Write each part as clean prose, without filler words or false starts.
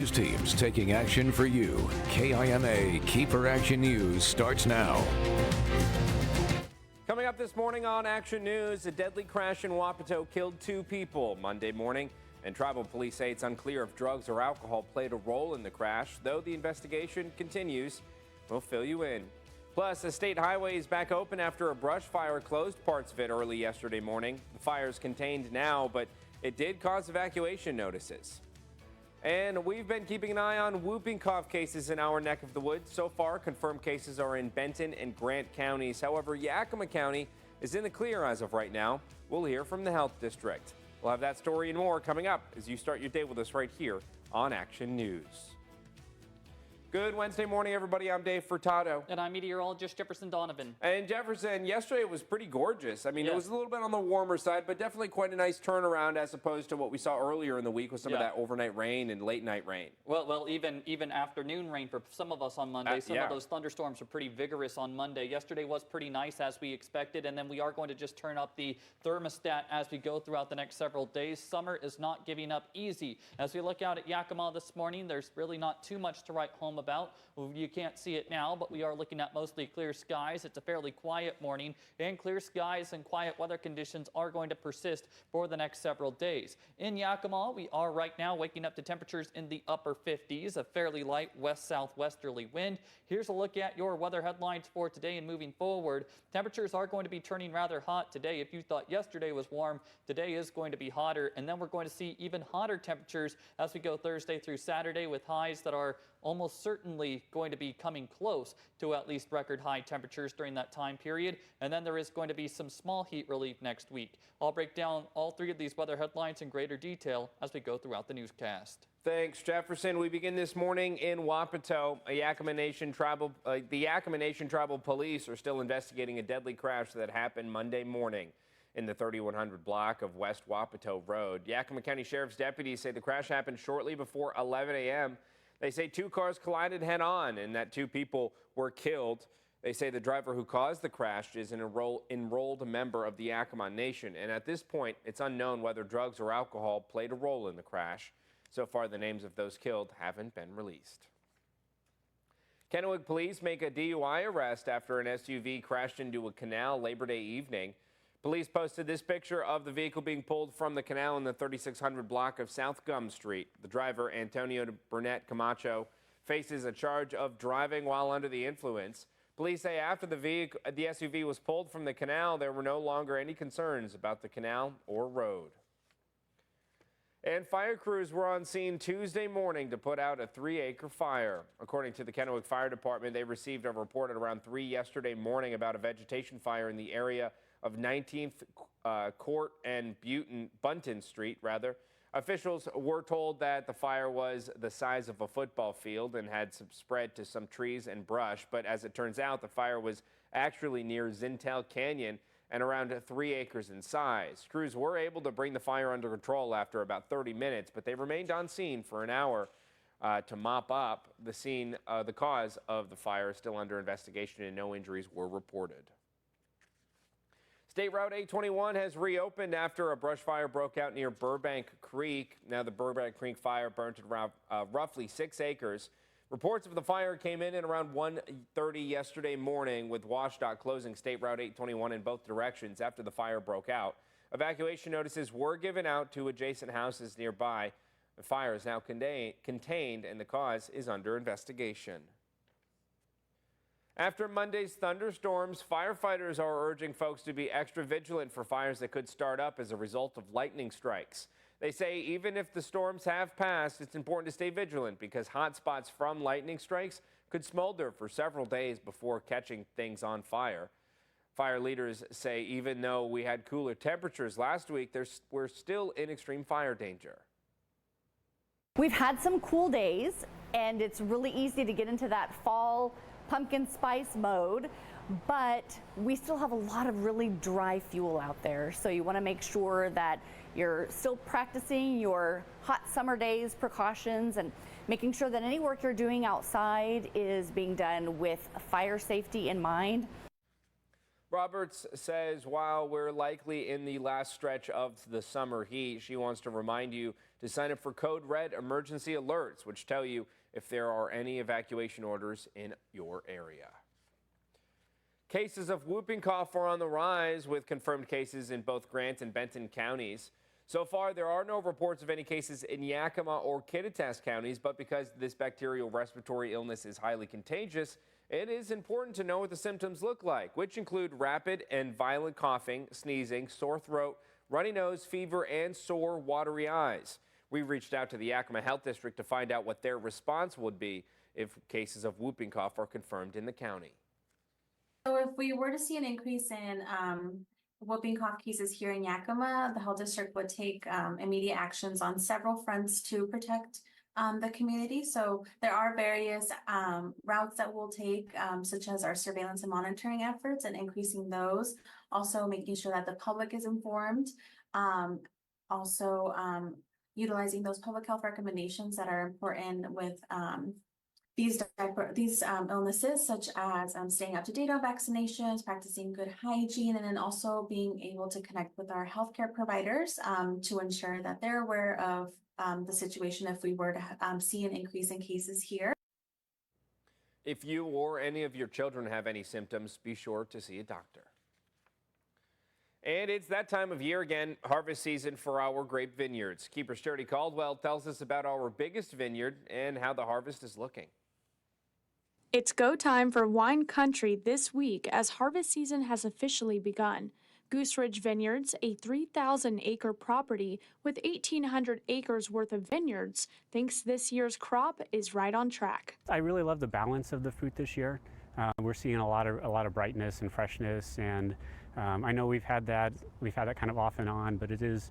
News teams taking action for you. KIMA KEPR Action News starts now. Coming up this morning on Action News, a deadly crash in Wapato killed 2 people Monday morning, and tribal police say it's unclear if drugs or alcohol played a role in the crash, though the investigation continues. We'll fill you in. Plus, the state highway is back open after a brush fire closed parts of it early yesterday morning. The fire is contained now, but it did cause evacuation notices. And we've been keeping an eye on whooping cough cases in our neck of the woods. So far, confirmed cases are in Benton and Grant counties. However, Yakima County is in the clear as of right now. We'll hear from the health district. We'll have that story and more coming up as you start your day with us right here on Action News. Good Wednesday morning, everybody. I'm Dave Furtado. And I'm meteorologist Jefferson Donovan. And Jefferson, yesterday it was pretty gorgeous. I mean, It was a little bit on the warmer side, but definitely quite a nice turnaround as opposed to what we saw earlier in the week with some of that overnight rain and late night rain. Well, even afternoon rain for some of us on Monday. Some of those thunderstorms were pretty vigorous on Monday. Yesterday was pretty nice as we expected, and then we are going to just turn up the thermostat as we go throughout the next several days. Summer is not giving up easy. As we look out at Yakima this morning, there's really not too much to write home about. You can't see it now, but we are looking at mostly clear skies. It's a fairly quiet morning, and clear skies and quiet weather conditions are going to persist for the next several days. In Yakima, we are right now waking up to temperatures in the upper 50s, a fairly light west-southwesterly wind. Here's a look at your weather headlines for today and moving forward. Temperatures are going to be turning rather hot today. If you thought yesterday was warm, today is going to be hotter, and then we're going to see even hotter temperatures as we go Thursday through Saturday with highs that are almost certainly going to be coming close to at least record high temperatures during that time period. And then there is going to be some small heat relief next week. I'll break down all 3 of these weather headlines in greater detail as we go throughout the newscast. Thanks, Jefferson. We begin this morning in Wapato. The Yakima Nation Tribal Police are still investigating a deadly crash that happened Monday morning in the 3100 block of West Wapato Road. Yakima County Sheriff's deputies say the crash happened shortly before 11 a.m. They say 2 cars collided head-on and that 2 people were killed. They say the driver who caused the crash is an enrolled member of the Yakima Nation. And at this point, it's unknown whether drugs or alcohol played a role in the crash. So far, the names of those killed haven't been released. Kennewick police make a DUI arrest after an SUV crashed into a canal Labor Day evening. Police posted this picture of the vehicle being pulled from the canal in the 3600 block of South Gum Street. The driver, Antonio Burnett Camacho, faces a charge of driving while under the influence. Police say after the SUV was pulled from the canal, there were no longer any concerns about the canal or road. And fire crews were on scene Tuesday morning to put out a 3-acre fire. According to the Kennewick Fire Department, they received a report at around 3 yesterday morning about a vegetation fire in the area of 19th Court and Bunton Street. Officials were told that the fire was the size of a football field and had spread to some trees and brush. But as it turns out, the fire was actually near Zintel Canyon and around 3 acres in size. Crews were able to bring the fire under control after about 30 minutes, but they remained on scene for an hour to mop up the scene. The cause of the fire is still under investigation and no injuries were reported. State Route 821 has reopened after a brush fire broke out near Burbank Creek. Now, the Burbank Creek fire burned around roughly 6 acres. Reports of the fire came in at around 1:30 yesterday morning, with WashDOT closing State Route 821 in both directions after the fire broke out. Evacuation notices were given out to adjacent houses nearby. The fire is now contained and the cause is under investigation. After Monday's thunderstorms, firefighters are urging folks to be extra vigilant for fires that could start up as a result of lightning strikes. They say even if the storms have passed, it's important to stay vigilant because hot spots from lightning strikes could smolder for several days before catching things on fire. Fire leaders say even though we had cooler temperatures last week, we're still in extreme fire danger. We've had some cool days, and it's really easy to get into that fall pumpkin spice mode, but we still have a lot of really dry fuel out there. So you want to make sure that you're still practicing your hot summer days precautions and making sure that any work you're doing outside is being done with fire safety in mind. Roberts says while we're likely in the last stretch of the summer heat, she wants to remind you to sign up for Code Red emergency alerts, which tell you if there are any evacuation orders in your area. Cases of whooping cough are on the rise, with confirmed cases in both Grant and Benton counties. So far, there are no reports of any cases in Yakima or Kittitas counties, but because this bacterial respiratory illness is highly contagious, it is important to know what the symptoms look like, which include rapid and violent coughing, sneezing, sore throat, runny nose, fever, and sore, watery eyes. We reached out to the Yakima Health District to find out what their response would be if cases of whooping cough are confirmed in the county. So if we were to see an increase in whooping cough cases here in Yakima, the health district would take immediate actions on several fronts to protect the community. So there are various routes that we'll take, such as our surveillance and monitoring efforts and increasing those. Also making sure that the public is informed. Utilizing those public health recommendations that are important with these illnesses, such as staying up to date on vaccinations, practicing good hygiene, and then also being able to connect with our healthcare providers to ensure that they're aware of the situation if we were to see an increase in cases here. If you or any of your children have any symptoms, be sure to see a doctor. And it's that time of year again, harvest season for our grape vineyards. Keeper Charity Caldwell tells us about our biggest vineyard and how the harvest is looking. It's go time for wine country this week as harvest season has officially begun. Goose Ridge Vineyards, a 3,000-acre property with 1,800 acres worth of vineyards, thinks this year's crop is right on track. I really love the balance of the fruit this year. We're seeing a lot of brightness and freshness, and I know we've had that kind of off and on, but it is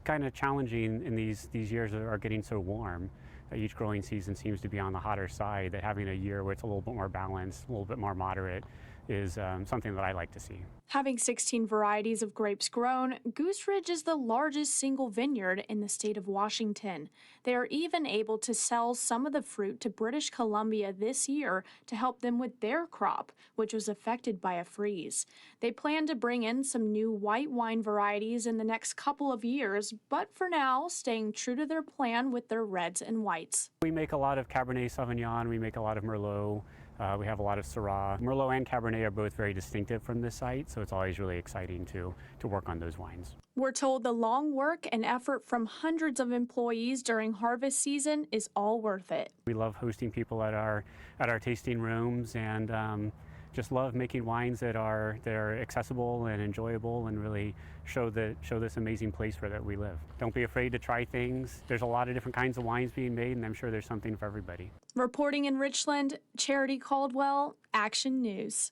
kind of challenging in these years that are getting so warm. Each growing season seems to be on the hotter side, that having a year where it's a little bit more balanced, a little bit more moderate, is something that I like to see. Having 16 varieties of grapes grown, Goose Ridge is the largest single vineyard in the state of Washington. They are even able to sell some of the fruit to British Columbia this year to help them with their crop, which was affected by a freeze. They plan to bring in some new white wine varieties in the next couple of years, but for now, staying true to their plan with their reds and whites. We make a lot of Cabernet Sauvignon, we make a lot of Merlot. We have a lot of Syrah. Merlot and Cabernet are both very distinctive from this site, so it's always really exciting to work on those wines. We're told the long work and effort from hundreds of employees during harvest season is all worth it. We love hosting people at our tasting rooms, and just love making wines that are accessible and enjoyable and really show this amazing place where that we live. Don't be afraid to try things. There's a lot of different kinds of wines being made, and I'm sure there's something for everybody. Reporting in Richland, Charity Caldwell, Action News.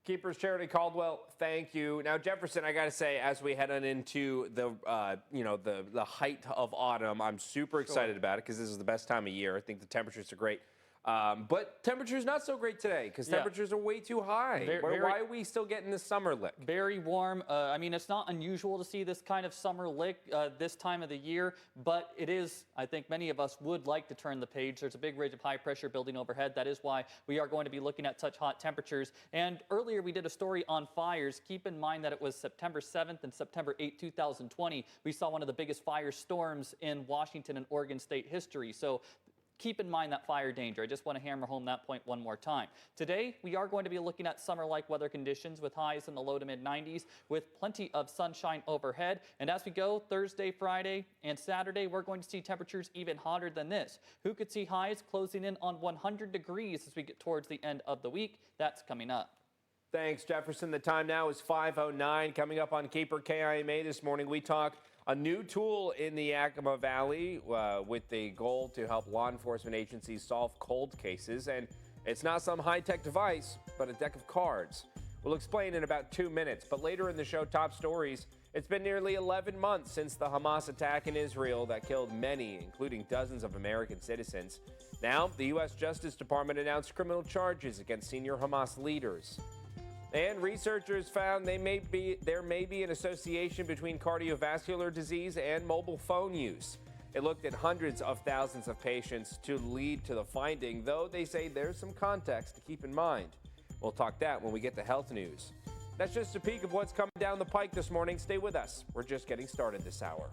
Keepers Charity Caldwell, thank you. Now, Jefferson, I got to say, as we head on into the height of autumn, I'm super excited about it because this is the best time of year. I think the temperatures are great. But temperatures not so great today because temperatures are way too high. Why are we still getting this summer lick? Very warm. I mean, it's not unusual to see this kind of summer lick this time of the year, but it is, I think many of us would like to turn the page. There's a big ridge of high pressure building overhead. That is why we are going to be looking at such hot temperatures. And earlier we did a story on fires. Keep in mind that it was September 7th and September 8th, 2020. We saw one of the biggest fire storms in Washington and Oregon state history. So keep in mind that fire danger. I just want to hammer home that point one more time. Today, we are going to be looking at summer-like weather conditions with highs in the low to mid-90s with plenty of sunshine overhead. And as we go Thursday, Friday, and Saturday, we're going to see temperatures even hotter than this. Who could see highs closing in on 100 degrees as we get towards the end of the week? That's coming up. Thanks, Jefferson. The time now is 5:09. Coming up on Keeper KIMA this morning, we talk a new tool in the Yakima Valley with the goal to help law enforcement agencies solve cold cases. And it's not some high-tech device, but a deck of cards. We'll explain in about 2 minutes. But later in the show, top stories. It's been nearly 11 months since the Hamas attack in Israel that killed many, including dozens of American citizens. Now, the U.S. Justice Department announced criminal charges against senior Hamas leaders. And researchers found there may be an association between cardiovascular disease and mobile phone use. It looked at hundreds of thousands of patients to lead to the finding, though they say there's some context to keep in mind. We'll talk that when we get to health news. That's just a peek of what's coming down the pike this morning. Stay with us. We're just getting started this hour.